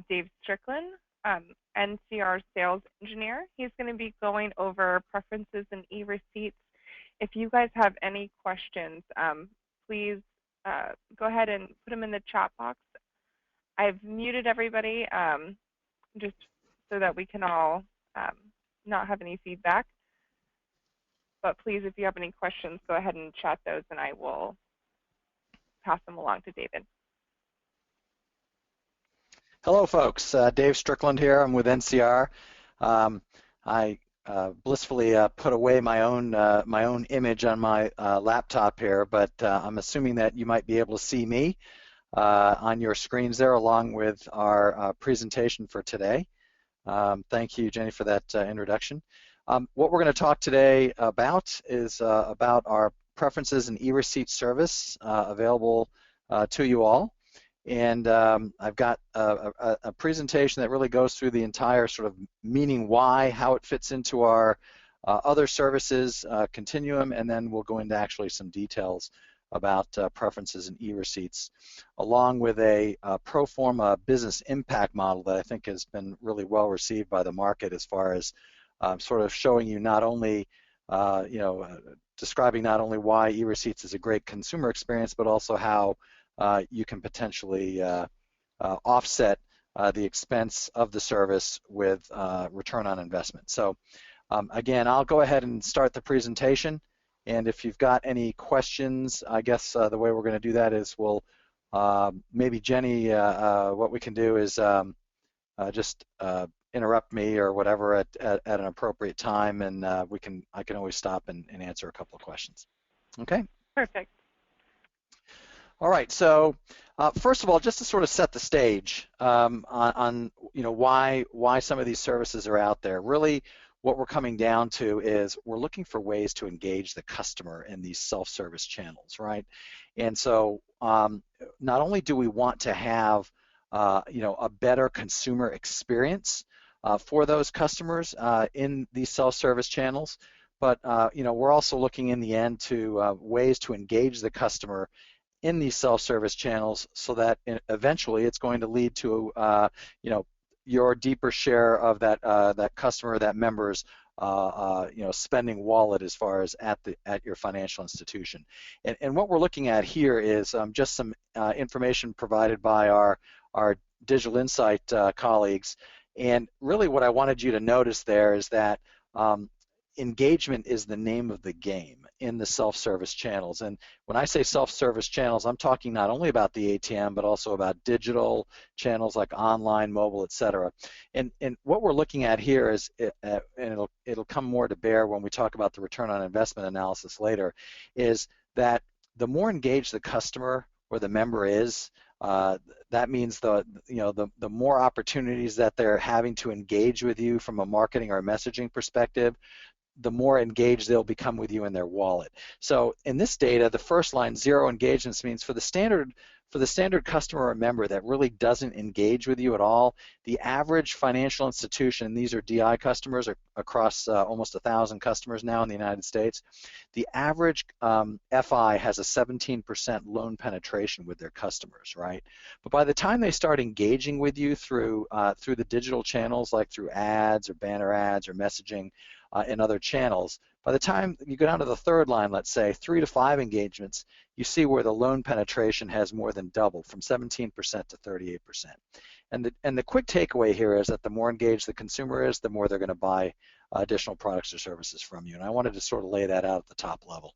Dave Strickland, NCR Sales Engineer. He's going to be going over preferences and eReceipts. If you guys have any questions, please go ahead and put them in the chat box. I've muted everybody just so that we can all not have any feedback. But please, if you have any questions, go ahead and chat those, and I will pass them along to David. Hello, folks. Dave Strickland here. I'm with NCR. I blissfully put away my own image on my laptop here, but I'm assuming that you might be able to see me on your screens there, along with our presentation for today. Thank you, Jenny, for that introduction. What we're going to talk today about is about our preferences and eReceipts service available to you all. And I've got a presentation that really goes through the entire sort of meaning why, how it fits into our other services continuum, and then we'll go into actually some details about preferences and eReceipts, along with a pro forma business impact model that I think has been really well received by the market, as far as sort of showing you not only, describing not only why eReceipts is a great consumer experience, but also how you can potentially offset the expense of the service with return on investment. So again, I'll go ahead and start the presentation, and if you've got any questions, I guess the way we're going to do that is we'll maybe Jenny, what we can do is just interrupt me or whatever at an appropriate time, and I can always stop and answer a couple of questions. Okay? Perfect. All right, so first of all, just to sort of set the stage on why some of these services are out there, really what we're coming down to is we're looking for ways to engage the customer in these self-service channels, right? And so not only do we want to have a better consumer experience for those customers in these self-service channels, but we're also looking in the end to ways to engage the customer in these self-service channels, so that eventually it's going to lead to your deeper share of that customer, that member's spending wallet as far as at your financial institution. And what we're looking at here is just some information provided by our digital insight colleagues. And really what I wanted you to notice there is that engagement is the name of the game in the self-service channels. And when I say self-service channels, I'm talking not only about the ATM, but also about digital channels like online, mobile, etc. And what we're looking at here is, and it'll come more to bear when we talk about the return on investment analysis later, is that the more engaged the customer or the member is, that means the more opportunities that they're having to engage with you from a marketing or a messaging perspective, the more engaged they'll become with you in their wallet. So in this data, the first line, 0 engagements, means for the standard customer or member that really doesn't engage with you at all, the average financial institution, these are DI customers across almost 1,000 customers now in the United States, the average FI has a 17% loan penetration with their customers, right? But by the time they start engaging with you through the digital channels, like through ads or banner ads or messaging in other channels, by the time you go down to the third line, let's say 3 to 5 engagements, you see where the loan penetration has more than doubled, from 17% to 38%. And the quick takeaway here is that the more engaged the consumer is, the more they're going to buy additional products or services from you. And I wanted to sort of lay that out at the top level.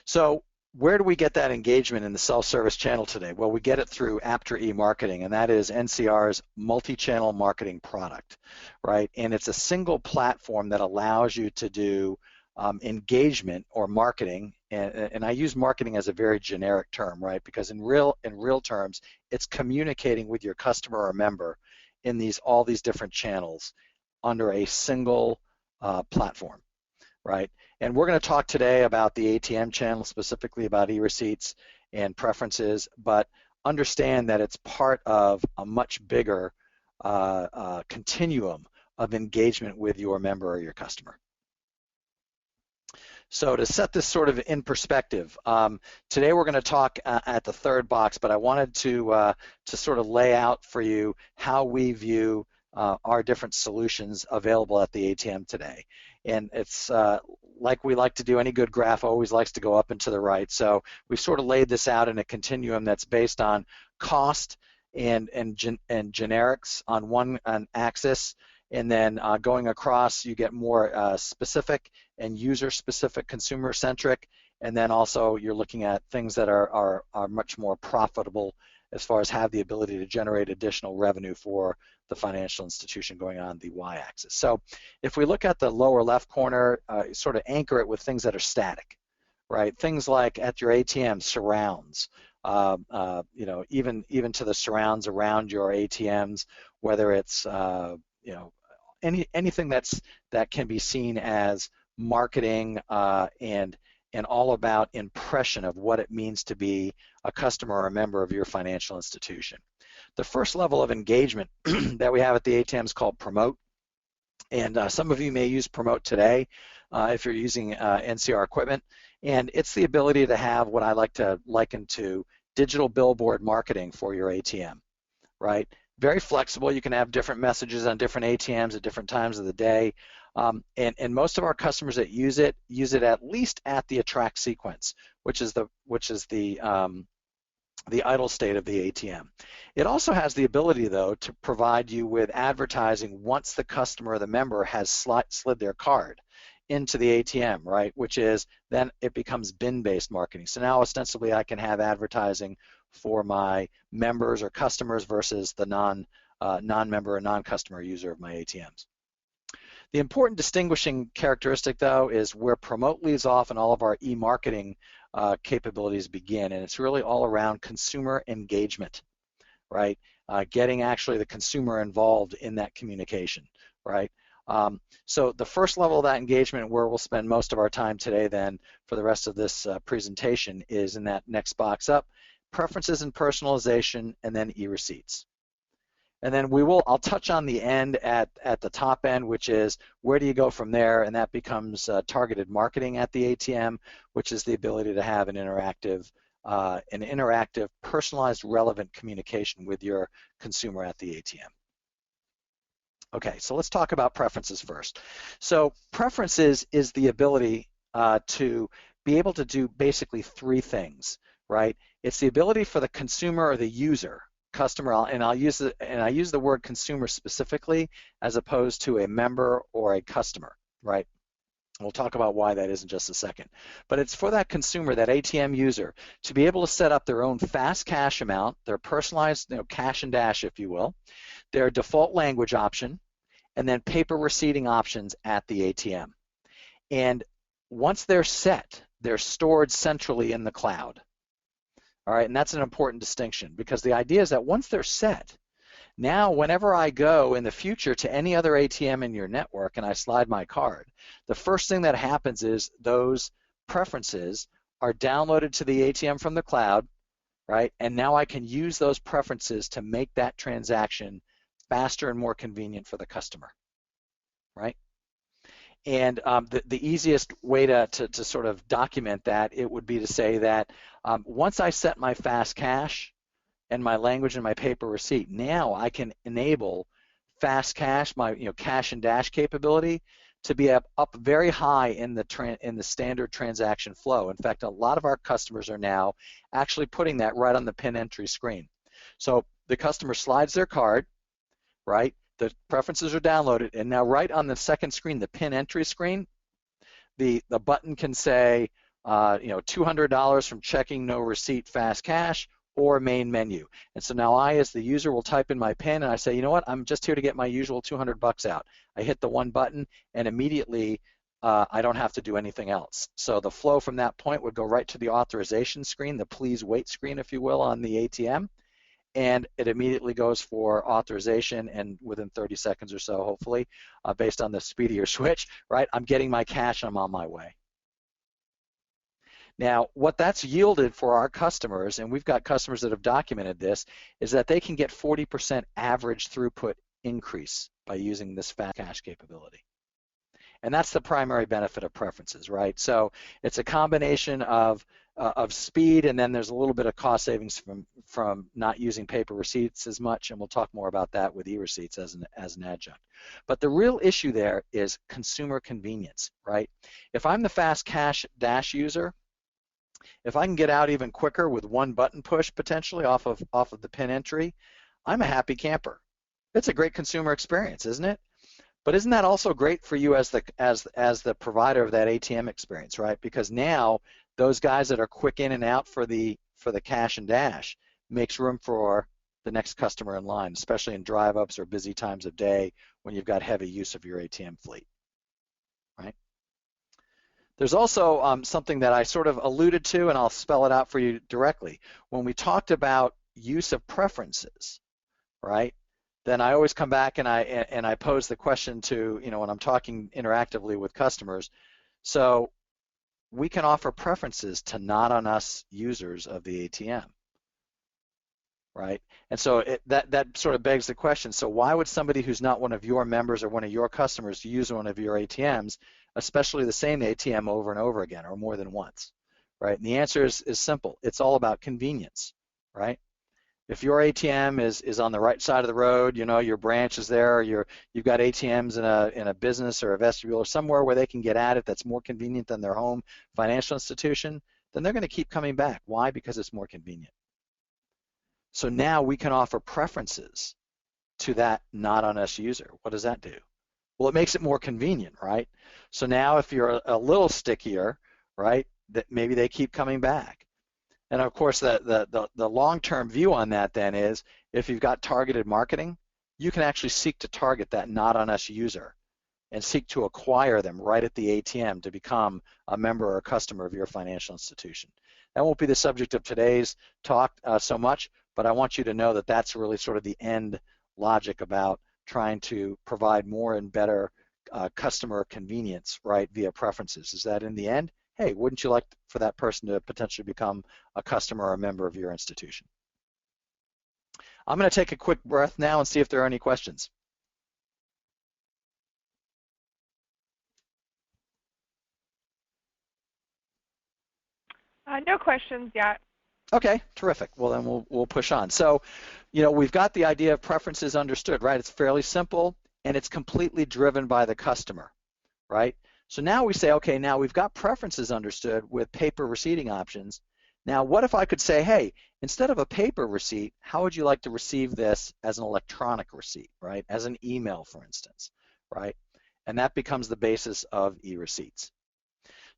So where do we get that engagement in the self-service channel today? Well, we get it through APTRA e-marketing, and that is NCR's multi-channel marketing product, right? And it's a single platform that allows you to do engagement or marketing, and I use marketing as a very generic term, right? Because in real terms, it's communicating with your customer or member in all these different channels under a single platform, right? And we're going to talk today about the ATM channel, specifically about eReceipts and preferences, but understand that it's part of a much bigger continuum of engagement with your member or your customer. So to set this sort of in perspective, today we're going to talk at the third box, but I wanted to sort of lay out for you how we view our different solutions available at the ATM today. And it's like we like to do, any good graph always likes to go up and to the right. So we've sort of laid this out in a continuum that's based on cost and generics on one axis, and then going across you get more specific and user-specific, consumer-centric, and then also you're looking at things that are much more profitable as far as have the ability to generate additional revenue for the financial institution going on the y-axis. So if we look at the lower left corner, sort of anchor it with things that are static, right? Things like at your ATM, surrounds, you know, even to the surrounds around your ATMs, whether it's you know, anything that can be seen as marketing and all about impression of what it means to be a customer or a member of your financial institution. The first level of engagement that we have at the ATM is called promote, and some of you may use promote today if you're using NCR equipment, and it's the ability to have what I like to liken to digital billboard marketing for your ATM, right? Very flexible. You can have different messages on different ATMs at different times of the day. And most of our customers that use it at least at the attract sequence, which is the idle state of the ATM. It also has the ability, though, to provide you with advertising once the customer or the member has slid their card into the ATM, right? Which is then it becomes bin-based marketing. So now ostensibly I can have advertising for my members or customers versus the non-member or non-customer user of my ATMs. The important distinguishing characteristic, though, is where promote leaves off and all of our e-marketing capabilities begin, and it's really all around consumer engagement, right? Getting actually the consumer involved in that communication, right? So the first level of that engagement, where we'll spend most of our time today then for the rest of this presentation, is in that next box up, preferences and personalization, and then eReceipts. And then I'll touch on the end at the top end, which is where do you go from there, and that becomes targeted marketing at the ATM, which is the ability to have an interactive, personalized, relevant communication with your consumer at the ATM. Okay, so let's talk about preferences first. So preferences is the ability to be able to do basically three things, right? It's the ability for the consumer or the user, customer, and I use the word consumer specifically as opposed to a member or a customer, right? We'll talk about why that is in just a second. But it's for that consumer, that ATM user, to be able to set up their own fast cash amount, their personalized, cash and dash, if you will, their default language option, and then paper receipting options at the ATM. And once they're set, they're stored centrally in the cloud. All right, and that's an important distinction, because the idea is that once they're set, now whenever I go in the future to any other ATM in your network and I slide my card, the first thing that happens is those preferences are downloaded to the ATM from the cloud, right? And now I can use those preferences to make that transaction faster and more convenient for the customer, right? And the easiest way to sort of document that, it would be to say that once I set my fast cash and my language and my paper receipt, now I can enable fast cash, my cash and dash capability, to be up very high in the standard transaction flow. In fact, a lot of our customers are now actually putting that right on the PIN entry screen. So the customer slides their card, right? The preferences are downloaded, and now right on the second screen, the PIN entry screen, the button can say, $200 from checking, no receipt, fast cash, or main menu. And so now I, as the user, will type in my PIN, and I say, you know what, I'm just here to get my usual $200 out. I hit the one button, and immediately I don't have to do anything else. So the flow from that point would go right to the authorization screen, the please wait screen, if you will, on the ATM. And it immediately goes for authorization, and within 30 seconds or so, hopefully, based on the speedier switch, right, I'm getting my cash and I'm on my way. Now, what that's yielded for our customers, and we've got customers that have documented this, is that they can get 40% average throughput increase by using this fast cash capability. And that's the primary benefit of preferences, right? So it's a combination of speed, and then there's a little bit of cost savings from not using paper receipts as much, and we'll talk more about that with eReceipts as an adjunct. But the real issue there is consumer convenience, right? If I'm the fast cash dash user, if I can get out even quicker with one button push potentially off of the pin entry, I'm a happy camper. It's a great consumer experience, isn't it? But isn't that also great for you as the provider of that ATM experience, right? Because now those guys that are quick in and out for the cash and dash makes room for the next customer in line, especially in drive-ups or busy times of day when you've got heavy use of your ATM fleet, right? There's also something that I sort of alluded to, and I'll spell it out for you directly. When we talked about use of preferences, right? Then I always come back and I pose the question to, when I'm talking interactively with customers. So we can offer preferences to not on us users of the ATM, right? And so that sort of begs the question, so why would somebody who's not one of your members or one of your customers use one of your ATMs, especially the same ATM over and over again or more than once, right? And the answer is simple. It's all about convenience, right? If your ATM is on the right side of the road, your branch is there, or you've got ATMs in a business or a vestibule or somewhere where they can get at it that's more convenient than their home financial institution, then they're going to keep coming back. Why? Because it's more convenient. So now we can offer preferences to that not on us user. What does that do? Well, it makes it more convenient, right? So now if you're a little stickier, right, that maybe they keep coming back. And of course, the long-term view on that then is if you've got targeted marketing, you can actually seek to target that not on us user and seek to acquire them right at the ATM to become a member or a customer of your financial institution. That won't be the subject of today's talk so much, but I want you to know that that's really sort of the end logic about trying to provide more and better customer convenience, right, via preferences. Is that in the end, hey, wouldn't you like for that person to potentially become a customer or a member of your institution? I'm going to take a quick breath now and see if there are any questions. No questions yet. Okay, terrific. Well, then we'll push on. So, we've got the idea of preferences understood, right? It's fairly simple, and it's completely driven by the customer, right? So now we say, okay, now we've got preferences understood with paper receipting options. Now, what if I could say, hey, instead of a paper receipt, how would you like to receive this as an electronic receipt, right? As an email, for instance, right? And that becomes the basis of eReceipts.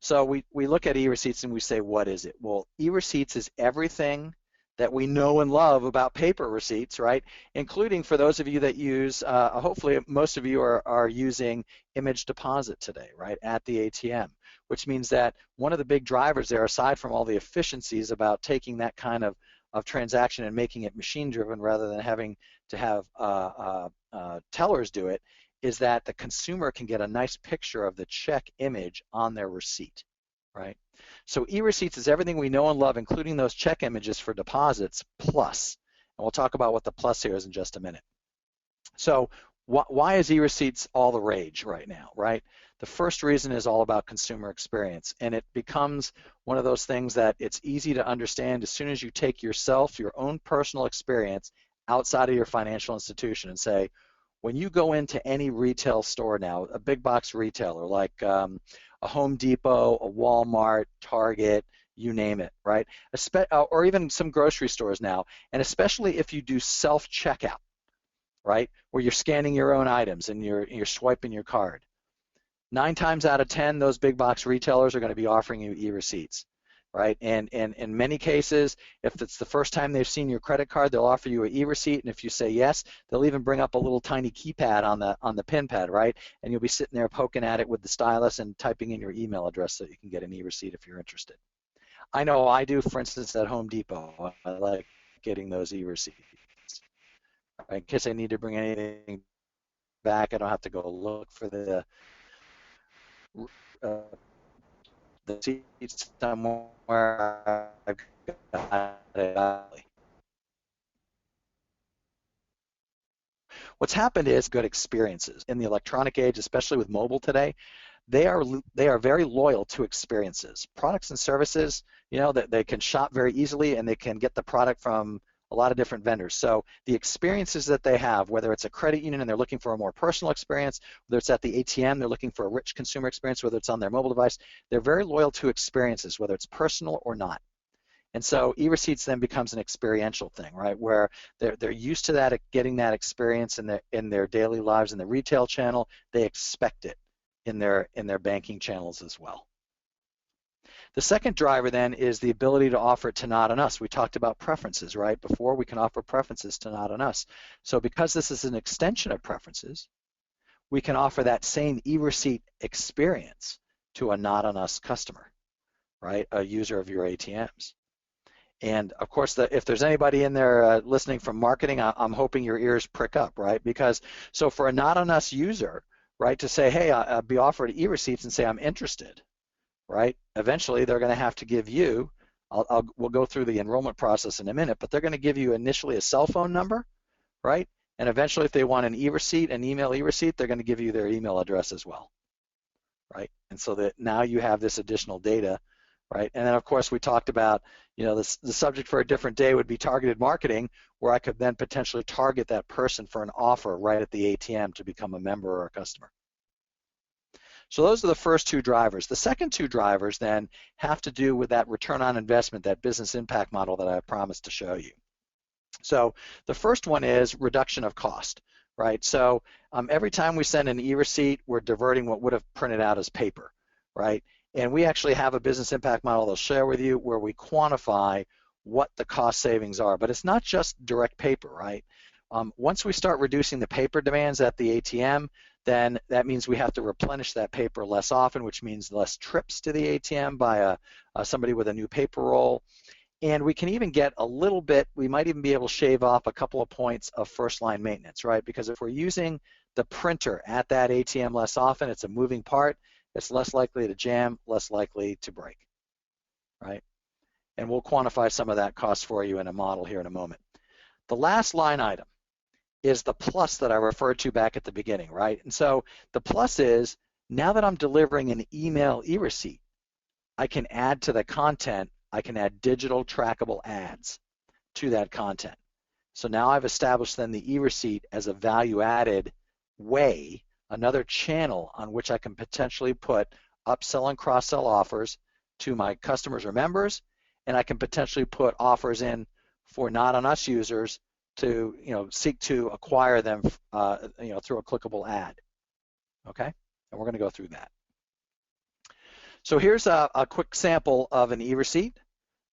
So we look at eReceipts and we say, what is it? Well, eReceipts is everything that we know and love about paper receipts, right? Including for those of you that use, hopefully most of you are using image deposit today, right, at the ATM, which means that one of the big drivers there, aside from all the efficiencies about taking that kind of transaction and making it machine driven rather than having to have tellers do it, is that the consumer can get a nice picture of the check image on their receipt, right? So eReceipts is everything we know and love, including those check images for deposits, plus. And we'll talk about what the plus here is in just a minute. So why is eReceipts all the rage right now, right? The first reason is all about consumer experience, and it becomes one of those things that it's easy to understand as soon as you take yourself, your own personal experience outside of your financial institution and say, when you go into any retail store now, a big box retailer like a Home Depot, a Walmart, Target, you name it, right? Or even some grocery stores now, and especially if you do self-checkout, right, where you're scanning your own items and you're swiping your card. 9 times out of 10, those big box retailers are going to be offering you eReceipts, right? And in many cases, if it's the first time they've seen your credit card, they'll offer you an eReceipt, and if you say yes, they'll even bring up a little tiny keypad on the pin pad, right? And you'll be sitting there poking at it with the stylus and typing in your email address so you can get an eReceipt if you're interested. I know I do, for instance, at Home Depot. I like getting those eReceipts. Right? In case I need to bring anything back, I don't have to go look for the seats somewhere. I've got it. What's happened is good experiences in the electronic age, especially with mobile today. they are very loyal to experiences. Products and services, you know, that they can shop very easily and they can get the product from a lot of different vendors. So the experiences that they have, whether it's a credit union and they're looking for a more personal experience, whether it's at the ATM, they're looking for a rich consumer experience, whether it's on their mobile device, they're very loyal to experiences, whether it's personal or not. And so eReceipts then becomes an experiential thing, right? Where they're used to that, getting that experience in their daily lives in the retail channel. They expect it in their banking channels as well. The second driver then is the ability to offer it to not on us. We talked about preferences, right? Before, we can offer preferences to not on us. So because this is an extension of preferences, we can offer that same eReceipt experience to a not on us customer, right? A user of your ATMs. And of course, if there's anybody in there listening from marketing, I'm hoping your ears prick up, right? Because so for a not on us user, right, to say, hey, I'll be offered eReceipts and say I'm interested, right? Eventually, they're going to have to give you, we'll go through the enrollment process in a minute, but they're going to give you initially a cell phone number, right? And eventually, if they want an eReceipt, an email eReceipt, they're going to give you their email address as well, right? And so that now you have this additional data, right? And then, of course, we talked about, you know, the subject for a different day would be targeted marketing, where I could then potentially target that person for an offer right at the ATM to become a member or a customer. So those are the first two drivers. The second two drivers then have to do with that return on investment, that business impact model that I promised to show you. So the first one is reduction of cost, right? So every time we send an eReceipt, we're diverting what would have printed out as paper, right? And we actually have a business impact model I'll share with you where we quantify what the cost savings are. But it's not just direct paper, right? Once we start reducing the paper demands at the ATM, then that means we have to replenish that paper less often, which means less trips to the ATM by somebody with a new paper roll. And we can even get a little bit, we might even be able to shave off a couple of points of first line maintenance, right? Because if we're using the printer at that ATM less often, it's a moving part, it's less likely to jam, less likely to break, right? And we'll quantify some of that cost for you in a model here in a moment. The last line item is the plus that I referred to back at the beginning, right? And so the plus is, now that I'm delivering an email eReceipt, I can add to the content, I can add digital trackable ads to that content. So now I've established then the eReceipt as a value-added way, another channel on which I can potentially put upsell and cross-sell offers to my customers or members, and I can potentially put offers in for not on us users to, you know, seek to acquire them, you know, through a clickable ad. Okay, and we're going to go through that. So here's a quick sample of an eReceipt,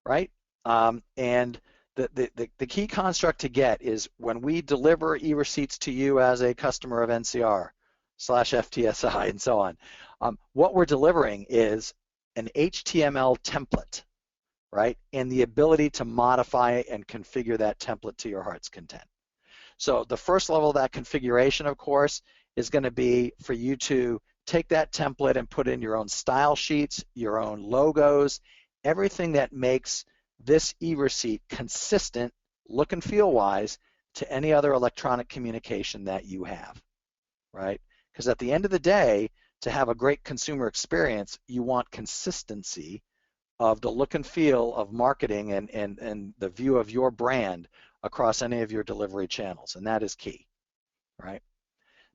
right? And the key construct to get is when we deliver eReceipts to you as a customer of NCR /FTSI and so on, what we're delivering is an HTML template, right? And the ability to modify and configure that template to your heart's content. So the first level of that configuration, of course, is going to be for you to take that template and put in your own style sheets, your own logos, everything that makes this eReceipt consistent, look and feel wise, to any other electronic communication that you have, right? Because at the end of the day, to have a great consumer experience, you want consistency of the look and feel of marketing and the view of your brand across any of your delivery channels, and that is key, right?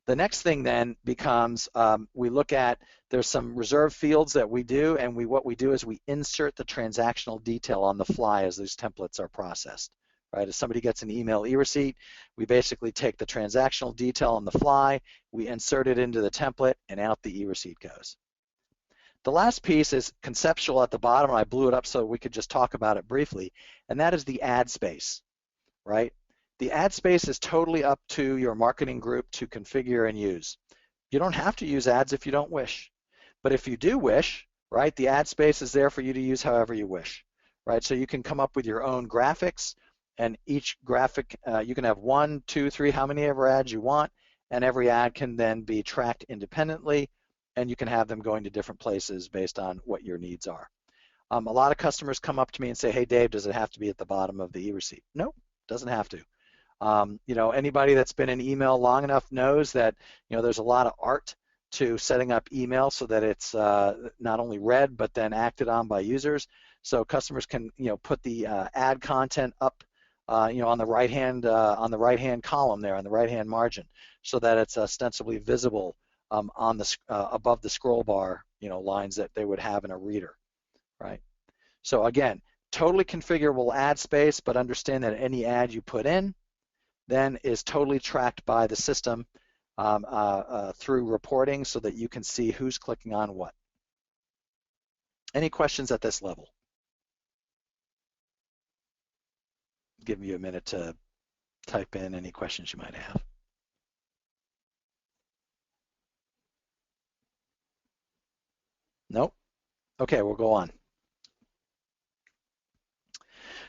The next thing then becomes we look at, there's some reserved fields that we do, and what we do is we insert the transactional detail on the fly as those templates are processed, right? If somebody gets an email eReceipt, we basically take the transactional detail on the fly, we insert it into the template, and out the eReceipt goes. The last piece is conceptual at the bottom, and I blew it up so we could just talk about it briefly, and that is the ad space, right? The ad space is totally up to your marketing group to configure and use. You don't have to use ads if you don't wish, but if you do wish, right, the ad space is there for you to use however you wish, right? So you can come up with your own graphics, and each graphic, you can have 1, 2, 3, how many ever ads you want, and every ad can then be tracked independently, and you can have them going to different places based on what your needs are. A lot of customers come up to me and say, hey Dave, does it have to be at the bottom of the eReceipt? No, doesn't have to. You know, anybody that's been in email long enough knows that, you know, there's a lot of art to setting up email so that it's not only read but then acted on by users. So customers can put the ad content up on the right hand column there, on the right hand margin, so that it's ostensibly visible on the above the scroll bar lines that they would have in a reader, right? So again, totally configurable ad space, but understand that any ad you put in then is totally tracked by the system through reporting so that you can see who's clicking on what. Any questions at this level? Give you a minute to type in any questions you might have. Nope? Okay, we'll go on.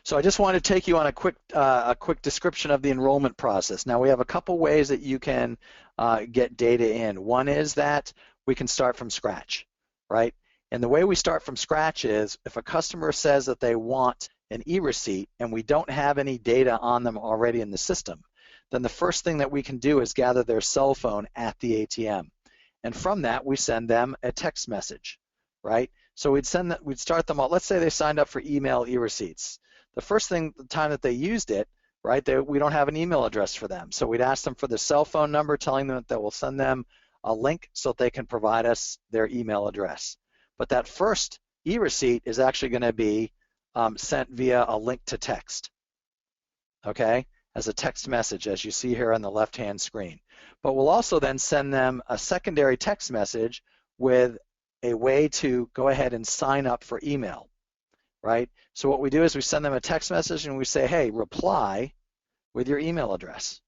So I just want to take you on a quick description of the enrollment process. Now we have a couple ways that you can get data in. One is that we can start from scratch, right? And the way we start from scratch is if a customer says that they want an e-receipt and we don't have any data on them already in the system, then the first thing that we can do is gather their cell phone at the ATM. And from that, we send them a text message, right? So we'd start them out. Let's say they signed up for email e-receipts. The first time that they used it, right, we don't have an email address for them. So we'd ask them for their cell phone number, telling them that we'll send them a link so that they can provide us their email address. But that first e-receipt is actually going to be sent via a link to text, okay, as a text message, as you see here on the left-hand screen. But we'll also then send them a secondary text message with a way to go ahead and sign up for email, right? So what we do is we send them a text message and we say, hey, reply with your email address,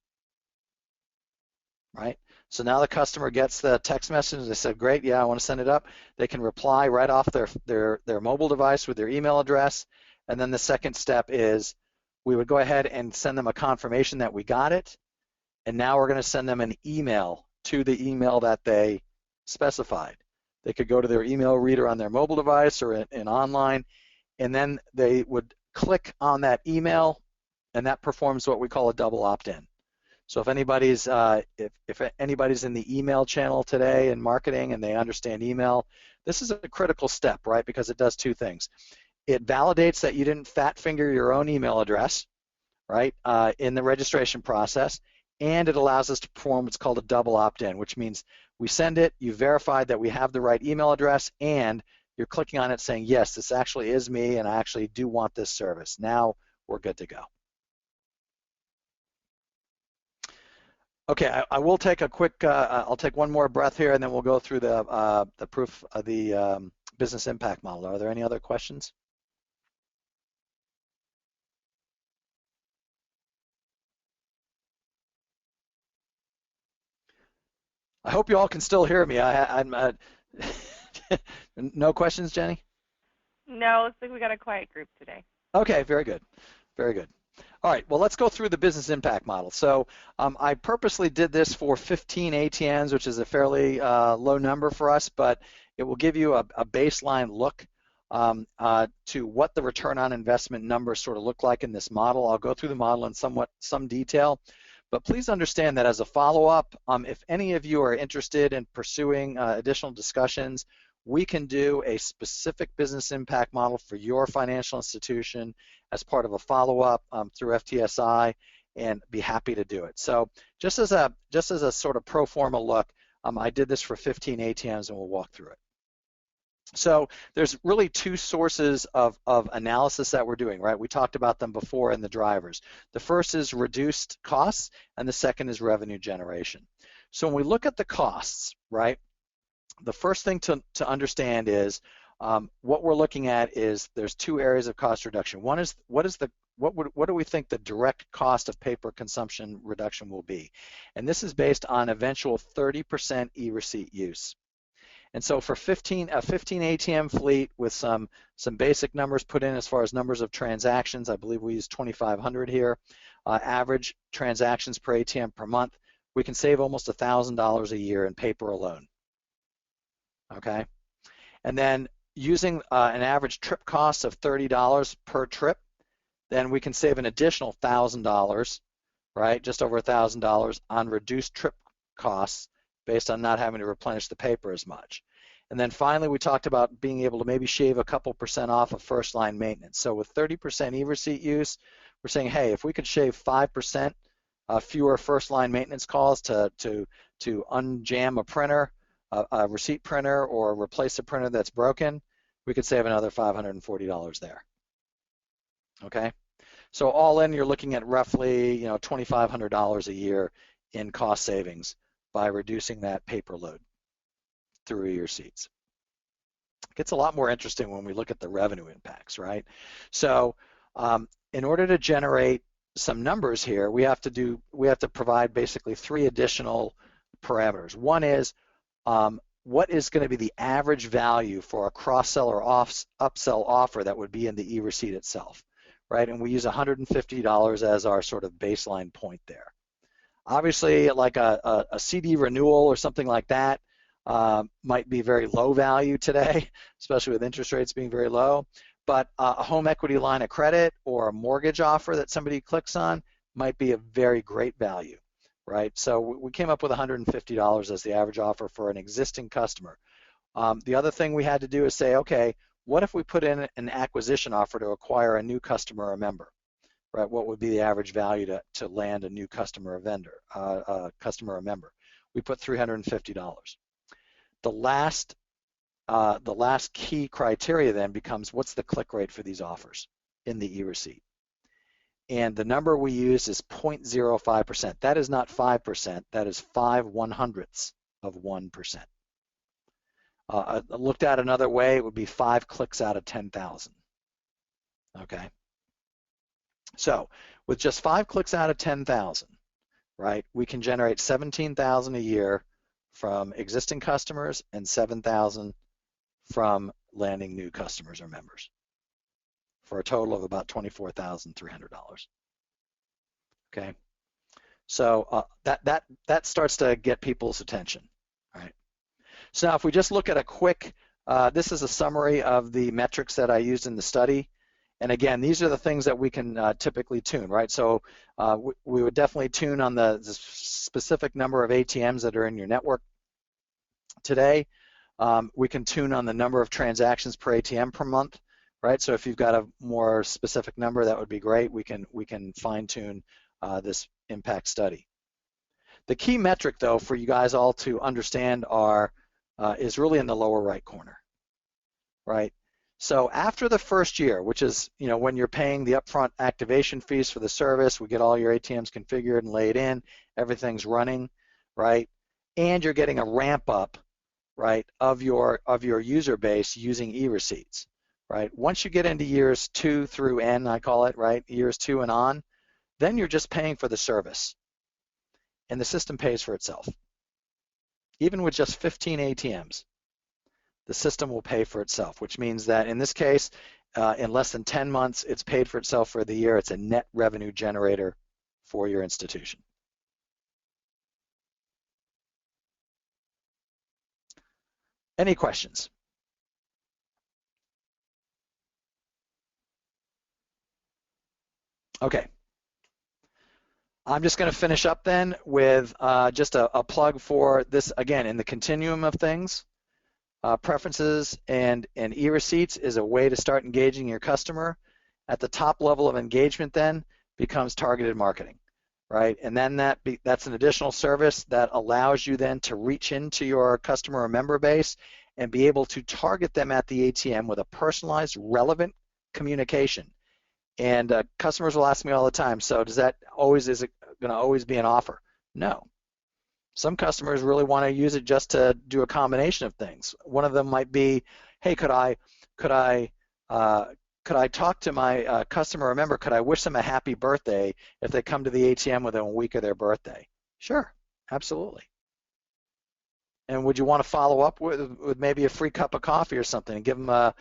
right? So now the customer gets the text message. They said, great, yeah, I want to send it up. They can reply right off their mobile device with their email address. And then the second step is we would go ahead and send them a confirmation that we got it. And now we're going to send them an email to the email that they specified. They could go to their email reader on their mobile device or in online, and then they would click on that email, and that performs what we call a double opt-in. So if anybody's if anybody's in the email channel today in marketing and they understand email, this is a critical step, right? Because it does two things. It validates that you didn't fat finger your own email address, right, in the registration process, and it allows us to perform what's called a double opt-in, which means we send it, you verified that we have the right email address, and you're clicking on it saying, yes, this actually is me, and I actually do want this service. Now we're good to go. Okay, I will take a quick, I'll take one more breath here, and then we'll go through the proof of the business impact model. Are there any other questions? I hope you all can still hear me. No questions, Jenny? No, looks like we got a quiet group today. Okay, very good. Very good. All right, well, let's go through the business impact model. So I purposely did this for 15 ATMs, which is a fairly low number for us, but it will give you a baseline look to what the return on investment numbers sort of look like in this model. I'll go through the model in some detail, but please understand that as a follow-up, if any of you are interested in pursuing additional discussions, we can do a specific business impact model for your financial institution as part of a follow-up through FTSI, and be happy to do it. So just as a sort of pro forma look, I did this for 15 ATMs, and we'll walk through it. So there's really two sources of analysis that we're doing, right? We talked about them before in the drivers. The first is reduced costs, and the second is revenue generation. So when we look at the costs, right, the first thing to understand is what we're looking at is there's two areas of cost reduction. One is what do we think the direct cost of paper consumption reduction will be? And this is based on eventual 30% e-receipt use. And so for a 15 ATM fleet with some basic numbers put in as far as numbers of transactions, I believe we use 2,500 here, average transactions per ATM per month, we can save almost $1,000 a year in paper alone. Okay, and then using an average trip cost of $30 per trip, then we can save an additional $1,000, right, just over $1,000 on reduced trip costs based on not having to replenish the paper as much. And then finally, we talked about being able to maybe shave a couple % off of first line maintenance. So with 30% eReceipt use, we're saying, hey, if we could shave 5% fewer first line maintenance calls to unjam a printer, a receipt printer, or replace a printer that's broken, we could save another $540 there. Okay, so all in, you're looking at roughly $2,500 a year in cost savings by reducing that paper load through eReceipts. It gets a lot more interesting when we look at the revenue impacts, right? So in order to generate some numbers here, we have to provide basically 3 additional parameters. One is what is going to be the average value for a cross-sell or upsell offer that would be in the eReceipt itself, right? And we use $150 as our sort of baseline point there. Obviously, like a CD renewal or something like that might be very low value today, especially with interest rates being very low. But a home equity line of credit or a mortgage offer that somebody clicks on might be a very great value, right? So we came up with $150 as the average offer for an existing customer. The other thing we had to do is say, okay, what if we put in an acquisition offer to acquire a new customer or member, right? What would be the average value to land a new customer or member? We put $350. The last key criteria then becomes what's the click rate for these offers in the eReceipt. And the number we use is 0.05%. That is not 5%, that is 5/100ths of 1%. Looked at another way, it would be 5 clicks out of 10,000. Okay. So with just 5 clicks out of 10,000, right, we can generate 17,000 a year from existing customers and 7,000 from landing new customers or members, for a total of about $24,300. Okay, so that starts to get people's attention. All right. So now if we just look at a quick, this is a summary of the metrics that I used in the study. And again, these are the things that we can typically tune, right? So we would definitely tune on the specific number of ATMs that are in your network today. We can tune on the number of transactions per ATM per month, right? So if you've got a more specific number, that would be great. We can fine tune this impact study. The key metric, though, for you guys all to understand is really in the lower right corner, right? So after the first year, which is when you're paying the upfront activation fees for the service, we get all your ATMs configured and laid in, everything's running, right? And you're getting a ramp up, right, of your user base using eReceipts, right? Once you get into years 2 through N, I call it, right, years 2 and on, then you're just paying for the service, and the system pays for itself. Even with just 15 ATMs, the system will pay for itself, which means that in this case, in less than 10 months, it's paid for itself for the year. It's a net revenue generator for your institution. Any questions? Okay. I'm just going to finish up then with just a plug for this, again, in the continuum of things. Preferences and eReceipts is a way to start engaging your customer. At the top level of engagement then becomes targeted marketing, right? And then that's an additional service that allows you then to reach into your customer or member base and be able to target them at the ATM with a personalized, relevant communication. And customers will ask me all the time, so is it going to always be an offer? No. Some customers really want to use it just to do a combination of things. One of them might be, hey, could I talk to my customer or member? Could I wish them a happy birthday if they come to the ATM within a week of their birthday? Sure, absolutely. And would you want to follow up with maybe a free cup of coffee or something, and give them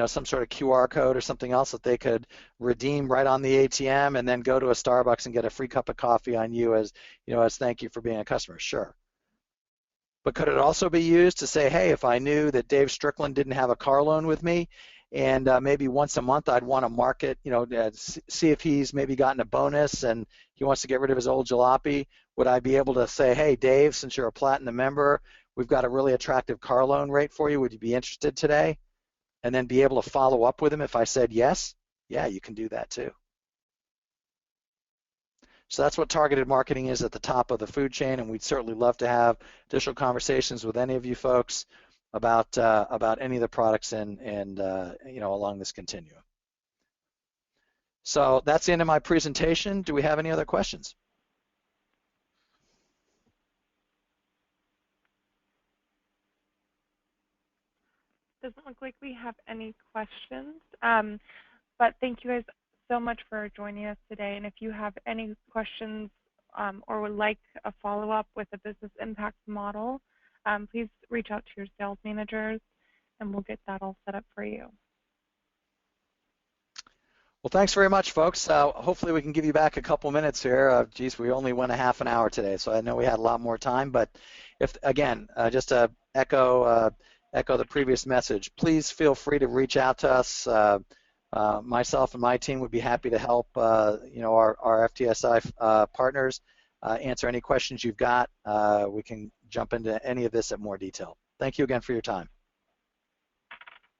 some sort of QR code or something else that they could redeem right on the ATM, and then go to a Starbucks and get a free cup of coffee on you as thank you for being a customer? Sure. But could it also be used to say, hey, if I knew that Dave Strickland didn't have a car loan with me, and maybe once a month I'd want to market, see if he's maybe gotten a bonus and he wants to get rid of his old jalopy. Would I be able to say, hey, Dave, since you're a platinum member, we've got a really attractive car loan rate for you. Would you be interested today? And then be able to follow up with him if I said yes? Yeah, you can do that too. So that's what targeted marketing is at the top of the food chain, and we'd certainly love to have additional conversations with any of you folks about any of the products and along this continuum. So that's the end of my presentation. Do we have any other questions? Doesn't look like we have any questions, but thank you guys so much for joining us today. And if you have any questions or would like a follow-up with a business impact model, please reach out to your sales managers and we'll get that all set up for you. Well, thanks very much, folks. Hopefully we can give you back a couple minutes here. Geez, we only went a half an hour today, so I know we had a lot more time. But if, again, just to echo the previous message, please feel free to reach out to us. Myself and my team would be happy to help our FTSI partners answer any questions you've got. We can jump into any of this at more detail. Thank you again for your time.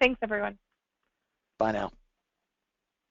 Thanks, everyone. Bye now.